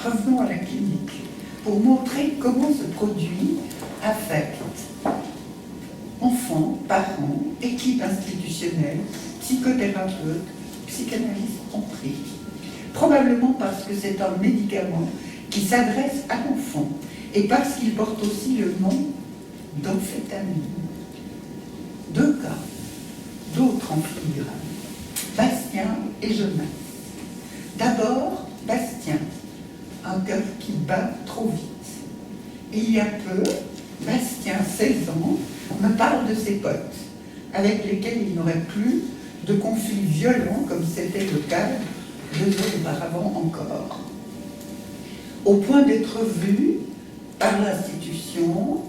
Revenons à la clinique pour montrer comment ce produit affecte enfants, parents, équipe institutionnelle, psychothérapeutes, psychanalystes compris. Probablement parce que c'est un médicament qui s'adresse à l'enfant et parce qu'il porte aussi le nom d'amphétamine. 2 cas, d'autres en filigrane, Bastien et Jonas. D'abord, Bastien, un cœur qui bat trop vite. Il y a peu, Bastien, 16 ans, me parle de ses potes, avec lesquels il n'aurait plus de conflits violents comme c'était le cas 2 ans auparavant encore. Au point d'être vu par l'institution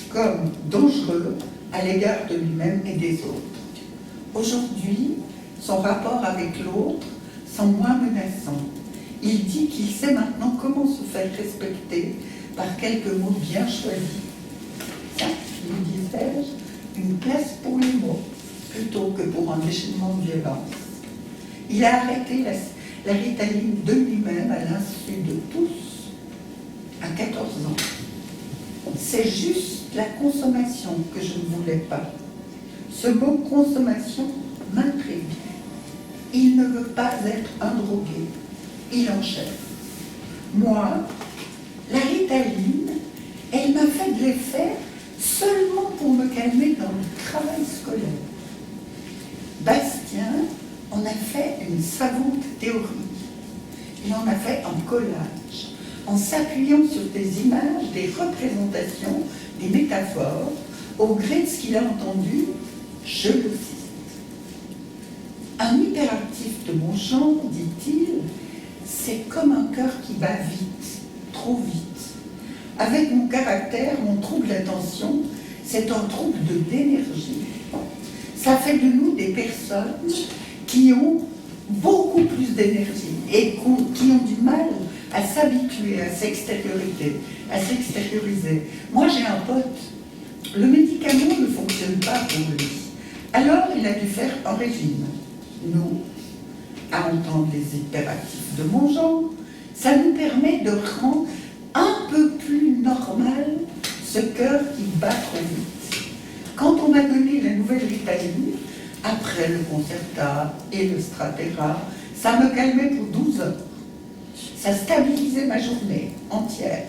comme dangereux à l'égard de lui-même et des autres. Aujourd'hui, son rapport avec l'autre semble moins menaçant. Il dit qu'il sait maintenant comment se faire respecter par quelques mots bien choisis. Ça, lui disais-je, une place pour les mots, plutôt que pour un déchaînement de violence. Il a arrêté la Ritaline de lui-même à l'insu de tous à 14 ans. C'est juste la consommation que je ne voulais pas. Ce mot consommation m'intrigue. Il ne veut pas être un drogué. Il enchaîne. Moi, la Ritaline, elle m'a fait de l'effet seulement pour me calmer dans le travail scolaire. Bastien en a fait une savante théorie. Il en a fait un collage, en s'appuyant sur des images, des représentations, des métaphores, au gré de ce qu'il a entendu, je le cite. Un hyperactif de mon genre, dit-il, c'est comme un cœur qui bat vite, trop vite. Avec mon caractère, mon trouble d'attention, c'est un trouble d'énergie. Ça fait de nous des personnes qui ont beaucoup plus d'énergie et qui ont du mal à s'habituer à s'extérioriser. Moi, j'ai un pote, le médicament ne fonctionne pas pour lui. Alors, il a dû faire un régime. Nous, à entendre les hyperactifs de mon genre, ça nous permet de rendre un peu plus normal ce cœur qui bat trop vite. Quand on m'a donné la nouvelle Ritaline, après le Concerta et le Strattera, ça me calmait pour 12 heures. Ça stabilisait ma journée entière.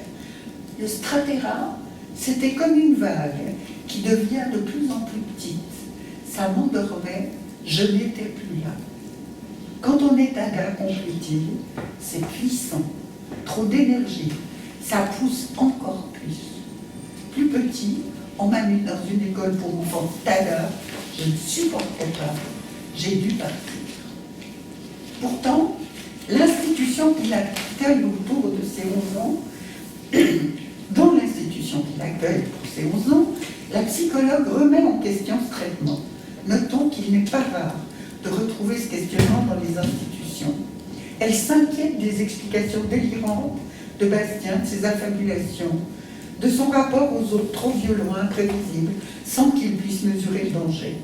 Le Strattera, c'était comme une vague qui devient de plus en plus petite. Ça m'endormait, je n'étais plus là. Quand on est un gars, conclut-il, c'est puissant, trop d'énergie, ça pousse encore plus. Plus petit, on m'a mis dans une école pour enfants tada, je ne supportais pas, j'ai dû partir. Pourtant, l'institution qui l'accueille autour de ses 11 ans, dans l'institution qui l'accueille pour ses 11 ans, la psychologue remet en question ce traitement. Notons qu'il n'est pas rare de retrouver ce questionnement dans les institutions. Elle s'inquiète des explications délirantes de Bastien, de ses affabulations, de son rapport aux autres trop violents, imprévisibles, sans qu'il puisse mesurer le danger.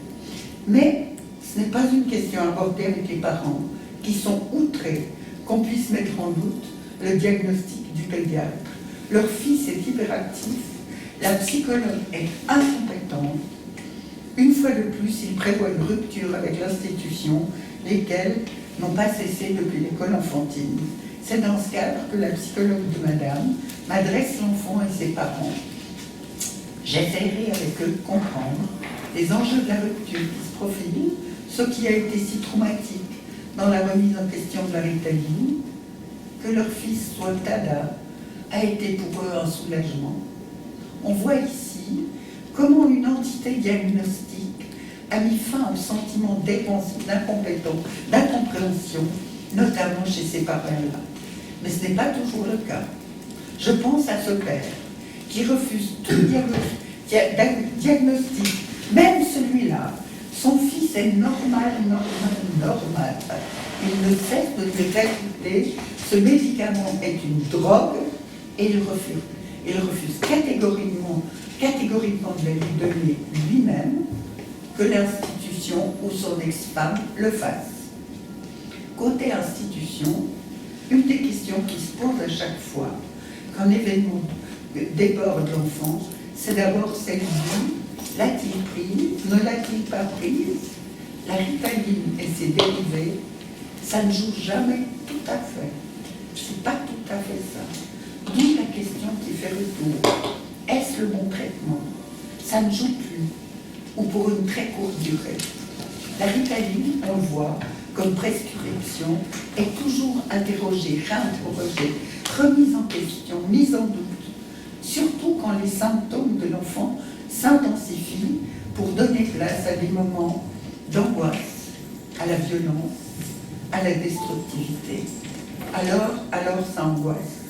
Mais ce n'est pas une question abordée avec les parents, qui sont outrés qu'on puisse mettre en doute le diagnostic du pédiatre. Leur fils est hyperactif, la psychologue est incompétente. Une fois de plus, il prévoit une rupture avec l'institution, lesquelles n'ont pas cessé depuis l'école enfantine. C'est dans ce cadre que la psychologue de madame m'adresse l'enfant et ses parents. J'essaierai avec eux de comprendre les enjeux de la rupture qui se profilent, ce qui a été si traumatique dans la remise en question de la Ritaline, que leur fils soit tada a été pour eux un soulagement. On voit ici comment une entité diagnostique a mis fin au sentiment d'incompétence, d'incompréhension, notamment chez ces parents-là. Mais ce n'est pas toujours le cas. Je pense à ce père qui refuse tout diagnostic, même celui-là. Son fils est normal. Il ne cesse de lui répéter ce médicament est une drogue et il refuse. Il refuse catégoriquement de lui donner lui-même, que l'institution ou son ex-femme le fasse. Côté institution, Une des questions qui se pose à chaque fois qu'un événement déborde l'enfant, c'est d'abord celle-ci: l'a-t-il prise? Ne l'a-t-il pas prise? La ritaline et ses dérivés, ça ne joue jamais tout à fait. C'est pas tout à fait ça. D'où la question qui fait retour. Est-ce le bon traitement? Ça ne joue plus, ou pour une très courte durée. La ritaline, on le voit, comme prescription, est toujours interrogée, réinterrogée, remise en question, mise en doute, surtout quand les symptômes de l'enfant s'intensifient pour donner place à des moments d'angoisse, à la violence, à la destructivité. Alors ça angoisse.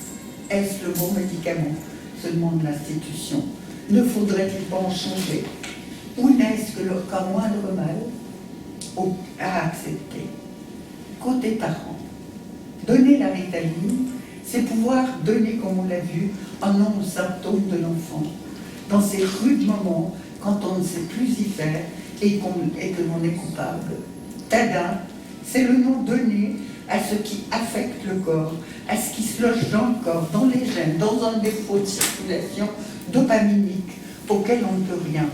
Est-ce le bon médicament? Se demande l'institution. Ne faudrait-il pas en changer? Ou n'est-ce qu'un moindre mal à accepter? Côté parents, donner la ritaline, c'est pouvoir donner, comme on l'a vu, un nom aux symptômes de l'enfant. Dans ces rudes moments, quand on ne sait plus y faire et que l'on est coupable. Tada, c'est le nom donné à ce qui affecte le corps, à ce qui se loge dans le corps, dans les gènes, dans un défaut de circulation dopaminique auquel on ne peut rien.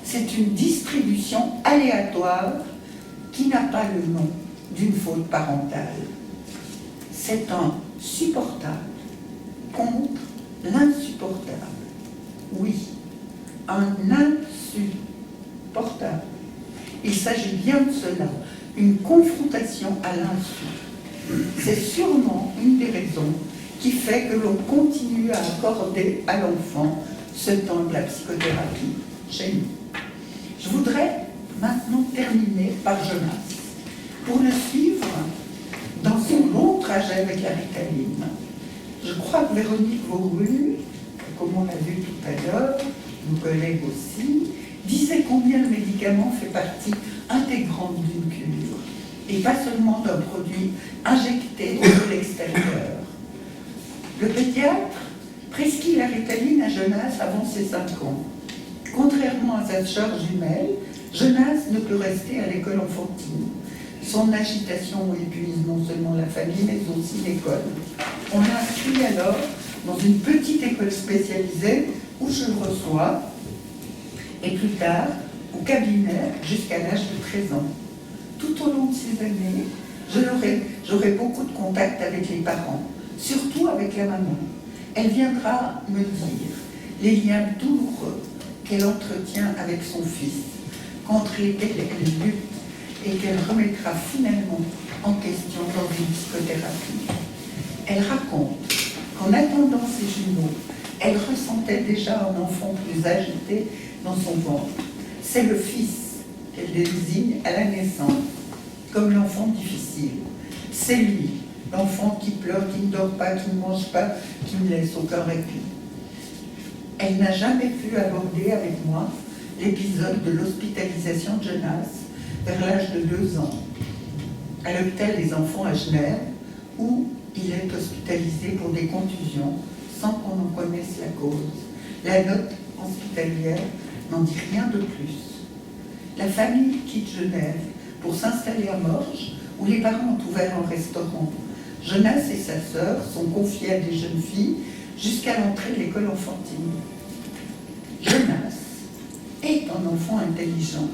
C'est une distribution aléatoire qui n'a pas le nom d'une faute parentale. C'est un supportable contre l'insupportable. Oui, un insupportable. Il s'agit bien de cela, une confrontation à l'insu. C'est sûrement une des raisons qui fait que l'on continue à accorder à l'enfant ce temps de la psychothérapie chez nous. Je voudrais maintenant terminer par Jonas. Pour le suivre dans son long trajet avec la ritaline, je crois que Véronique Vaugru, comme on l'a vu tout à l'heure, nos collègues aussi, disait combien le médicament fait partie intégrante d'une cure, et pas seulement d'un produit injecté de l'extérieur. Le pédiatre prescrit la ritaline à Jonas avant ses 5 ans. Contrairement à sa sœur jumelle, Jonas ne peut rester à l'école enfantine. Son agitation épuise non seulement la famille, mais aussi l'école. On l'inscrit alors dans une petite école spécialisée où je le reçois, et plus tard au cabinet jusqu'à l'âge de 13 ans. Tout au long de ces années, j'aurai beaucoup de contacts avec les parents, surtout avec la maman. Elle viendra me dire les liens douloureux qu'elle entretient avec son fils, contre lesquels elle lutte et qu'elle remettra finalement en question dans une psychothérapie. Elle raconte qu'en attendant ses jumeaux, elle ressentait déjà un enfant plus agité dans son ventre. C'est le fils qu'elle désigne à la naissance comme l'enfant difficile. C'est lui, l'enfant qui pleure, qui ne dort pas, qui ne mange pas, qui ne laisse aucun répit. Elle n'a jamais pu aborder avec moi l'épisode de l'hospitalisation de Jonas vers l'âge de 2 ans à l'hôpital des enfants à Genève, où il est hospitalisé pour des contusions sans qu'on en connaisse la cause. La note hospitalière n'en dit rien de plus. La famille quitte Genève pour s'installer à Morges, où les parents ont ouvert un restaurant. Jonas et sa sœur sont confiés à des jeunes filles jusqu'à l'entrée de l'école enfantine. Jonas est un enfant intelligent.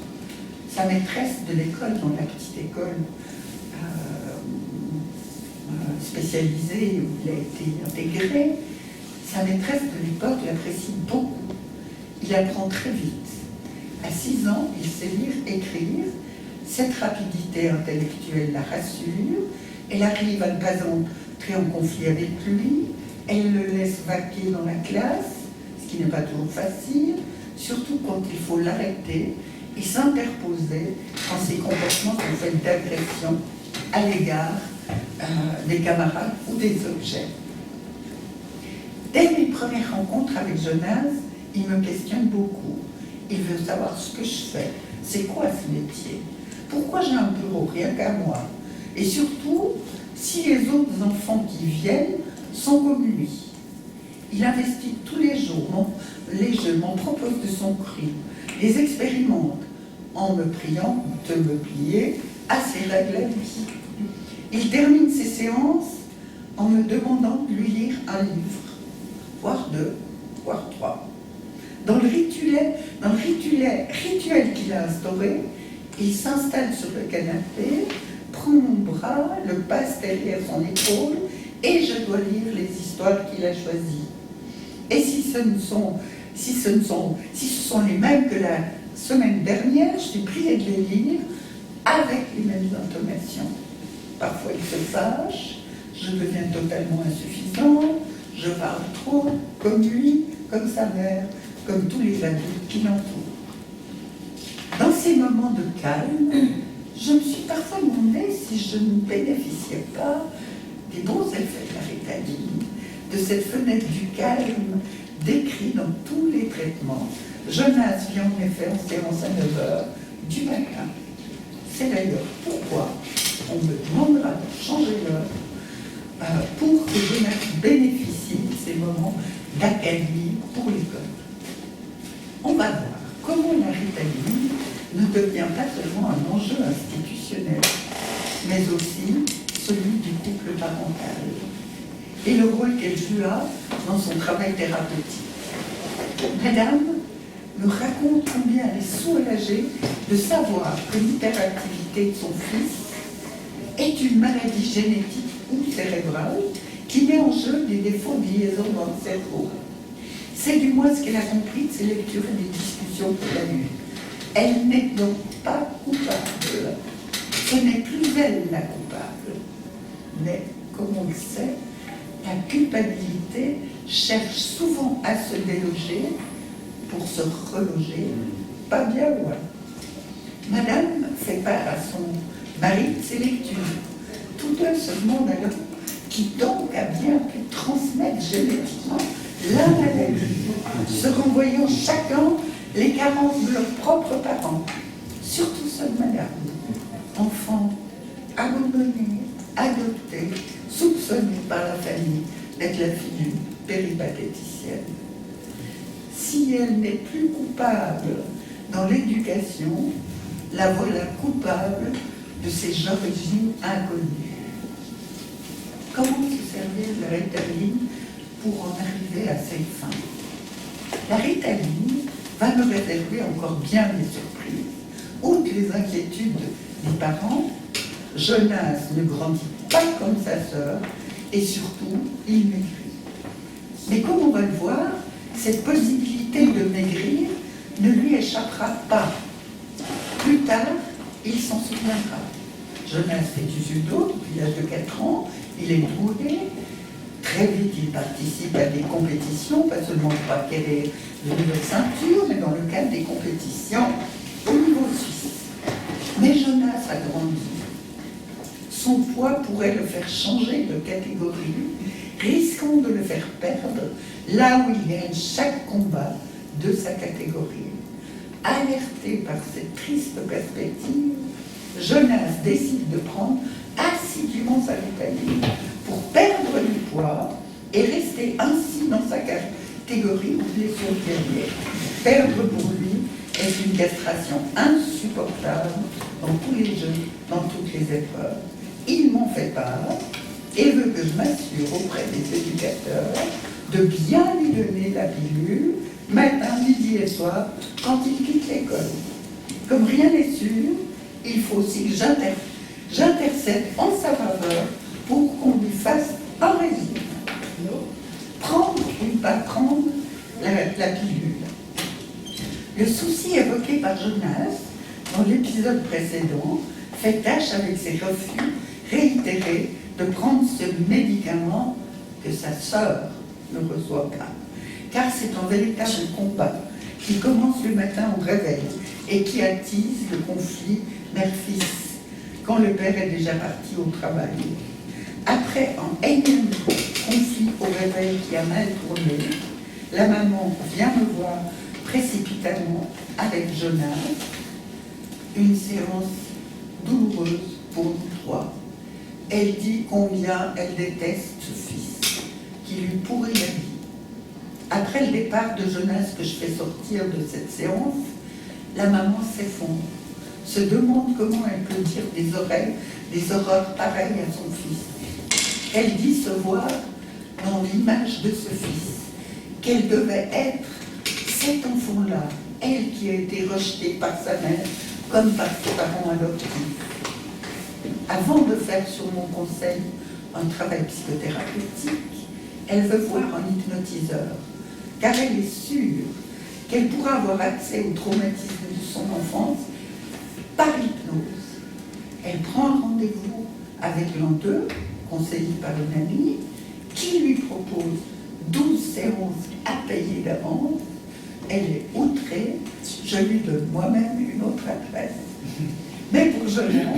Sa maîtresse de l'école, dans la petite école spécialisée où il a été intégré, sa maîtresse de l'époque l'apprécie beaucoup. Il apprend très vite. À 6 ans, il sait lire, écrire. Cette rapidité intellectuelle la rassure. Elle arrive à ne pas entrer en conflit avec lui. Elle le laisse vaquer dans la classe, ce qui n'est pas toujours facile, surtout quand il faut l'arrêter et s'interposer quand ses comportements sont faits d'agression à l'égard des camarades ou des objets. Dès mes premières rencontres avec Jonas, il me questionne beaucoup. Il veut savoir ce que je fais. C'est quoi ce métier? Pourquoi j'ai un bureau rien qu'à moi? Et surtout, si les autres enfants qui viennent sont comme lui. Il investit tous les jours les jeux, m'en propose de son cri, les expérimente en me priant de me plier à ses règles à lui. Il termine ses séances en me demandant de lui lire un livre, voire deux, voire trois. Dans le rituel qu'il a instauré, il s'installe sur le canapé, prend mon bras, le passe derrière son épaule, et je dois lire les histoires qu'il a choisies. Et si ce sont les mêmes que la semaine dernière, je suis priée de les lire avec les mêmes intonations. Parfois il se fâche, je deviens totalement insuffisant, je parle trop, comme lui, comme sa mère, comme tous les adultes qui l'entourent. Dans ces moments de calme, je me suis parfois demandé si je ne bénéficiais pas des bons effets de la Ritaline, de cette fenêtre du calme décrit dans tous les traitements. Jonas vient en effet en séance à 9h du matin. C'est d'ailleurs pourquoi on me demandera de changer l'heure pour que Jonas bénéficie de ces moments d'accalmie pour l'école. On va voir comment la Ritaline ne devient pas seulement un enjeu institutionnel, mais aussi celui du couple parental et le rôle qu'elle joua dans son travail thérapeutique. Madame me raconte combien elle est soulagée de savoir que l'hyperactivité de son fils est une maladie génétique ou cérébrale qui met en jeu des défauts de liaison dans le cerveau. C'est du moins ce qu'elle a compris de ses lectures et des discussions qu'elle a eues. Elle n'est donc pas coupable. Ce n'est plus elle la coupable. Mais, comme on le sait, la culpabilité cherche souvent à se déloger pour se reloger, pas bien loin. Madame fait part à son mari de ses lectures. Tous deux se demandent alors qui donc a bien pu transmettre génétiquement la maladie, se renvoyant chacun les carences de leurs propres parents, surtout ceux de Madame. Enfant abandonné, adopté, soupçonné par la famille d'être la fille d'une péripatéticienne. Si elle n'est plus coupable dans l'éducation, la voilà coupable de ses origines inconnues. Comment se servir de la Ritaline pour en arriver à ses fins? La Ritaline va me réserver encore bien des surprises. Outre les inquiétudes des parents, Jonas ne grandit pas comme sa sœur et surtout, il maigrit. Mais comme on va le voir, cette possibilité de maigrir ne lui échappera pas. Plus tard, il s'en souviendra. Jonas fait du judo depuis l'âge de 4 ans, il est doué. Très vite, il participe à des compétitions, pas seulement pour acquérir de nouvelles ceintures, mais dans le cadre des compétitions au niveau suisse. Mais Jonas a grandi. Son poids pourrait le faire changer de catégorie, risquant de le faire perdre là où il gagne chaque combat de sa catégorie. Alerté par cette triste perspective, Jonas décide de prendre assidûment sa Ritaline pour perdre du poids et rester ainsi dans sa catégorie où blessure guerrière. Perdre pour lui est une castration insupportable dans tous les jeux, dans toutes les épreuves. Il m'en fait part et veut que je m'assure auprès des éducateurs de bien lui donner la pilule matin, midi et soir quand il quitte l'école. Comme rien n'est sûr, il faut aussi que j'intercède en sa faveur pour qu'on lui fasse un régime. Prendre ou ne pas prendre la pilule. Le souci évoqué par Jonas dans l'épisode précédent fait tâche avec ses refus réitérés de prendre ce médicament que sa sœur ne reçoit pas. Car c'est un véritable combat qui commence le matin au réveil et qui attise le conflit mère-fils quand le père est déjà parti au travail. Après un énième conflit au réveil qui a mal tourné, la maman vient me voir précipitamment avec Jonas. Une séance douloureuse pour nous trois. Elle dit combien elle déteste ce fils, qui lui pourrit la vie. Après le départ de Jonas que je fais sortir de cette séance, la maman s'effondre, se demande comment elle peut dire des horreurs pareilles à son fils. Elle dit se voir dans l'image de ce fils, qu'elle devait être cet enfant-là, elle qui a été rejetée par sa mère comme par ses parents adoptifs. Avant de faire sur mon conseil un travail psychothérapeutique, elle veut voir un hypnotiseur, car elle est sûre qu'elle pourra avoir accès au traumatisme de son enfance par hypnose. Elle prend un rendez-vous avec l'un d'eux, conseillé par une amie, qui lui propose 12 séances à payer d'avance. Elle est outrée, je lui donne moi-même une autre adresse. Mais pour Jonas,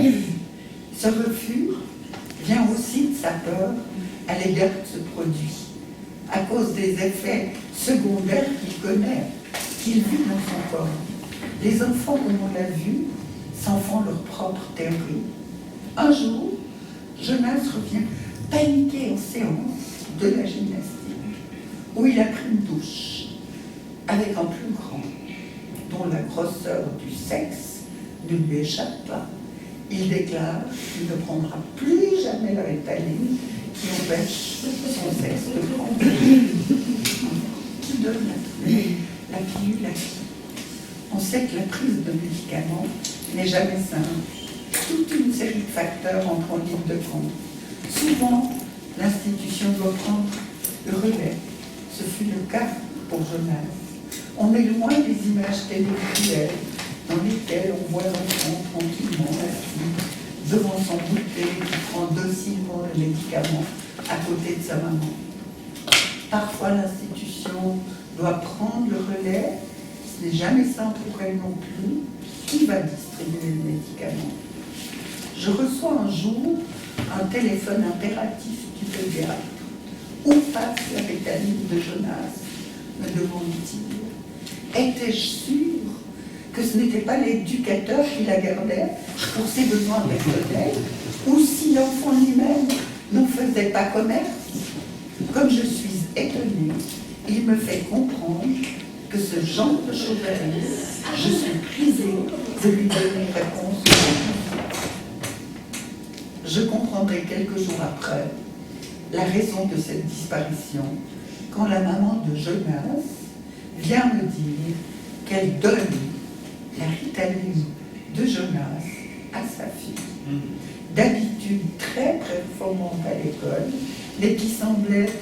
ce refus vient aussi de sa peur à l'égard de ce produit, à cause des effets secondaires qu'il connaît, qu'il vit dans son corps. Les enfants, comme on l'a vu, s'en font leur propre théorie. Un jour, Jonas revient paniqué en séance de la gymnastique, où il a pris une douche avec un plus grand, dont la grosseur du sexe ne lui échappe pas. Il déclare qu'il ne prendra plus jamais la Ritaline qui empêche son sexe de prendre. Qui donne la pilule à qui? On sait que la prise de médicaments n'est jamais simple. Toute une série de facteurs entrent en ligne de compte. Souvent, l'institution doit prendre le relais. Ce fut le cas pour Jonas. On est loin des images télévisuelles dans lesquelles on voit l'enfant tranquillement assis devant son goûter qui prend docilement le médicament à côté de sa maman. Parfois, l'institution doit prendre le relais. Ce n'est jamais simple pour elle non plus. Qui va distribuer le médicament? Je reçois un jour un téléphone impératif du pédiatre. Où passe la Ritaline de Jonas? Me demande-t-il. Étais-je sûre que ce n'était pas l'éducateur qui la gardait pour ses besoins personnels, ou si l'enfant lui-même n'en faisait pas commerce? Comme je suis étonnée, il me fait comprendre que ce genre de chauverie, je suis prisée de lui donner réponse. Je comprendrai quelques jours après la raison de cette disparition quand la maman de Jonas vient me dire qu'elle donne la Ritaline de Jonas à sa fille. D'habitude très performante à l'école, mais qui semble être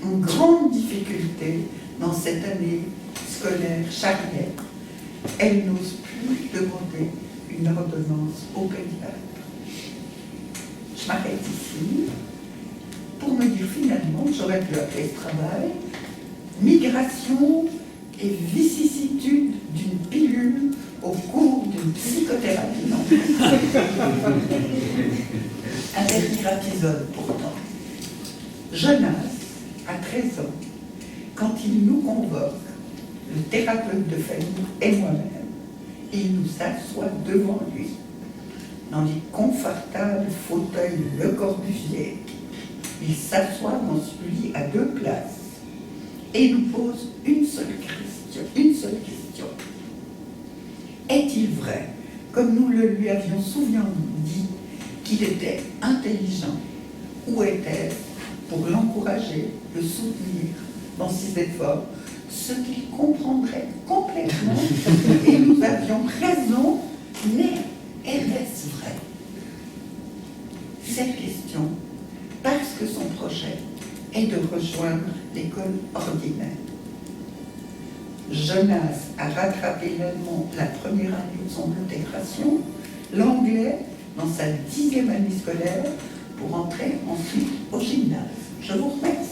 en grande difficulté dans cette année scolaire charnière. Elle n'ose plus demander une ordonnance au pédiatre. Je m'arrête ici pour me dire finalement, j'aurais pu appeler ce travail migration et vicissitude d'une pilule au cours d'une psychothérapie. Non. Un dernier épisode pourtant. Jonas, à 13 ans, quand il nous convoque, le thérapeute de famille et moi-même, il nous s'assoit devant lui, dans les confortables fauteuils Le Corbusier. Il s'assoit dans celui à 2 places et nous pose une seule question. Est-il vrai, comme nous le lui avions souvent dit, qu'il était intelligent, ou était-ce pour l'encourager, le soutenir dans ses efforts, ce qu'il comprendrait complètement, et nous avions raison, mais était-ce vrai? Cette question, parce que son projet est de rejoindre l'école ordinaire. Jonas a rattrapé l'allemand la première année de son intégration, l'anglais dans sa 10e année scolaire, pour entrer ensuite au gymnase. Je vous remercie.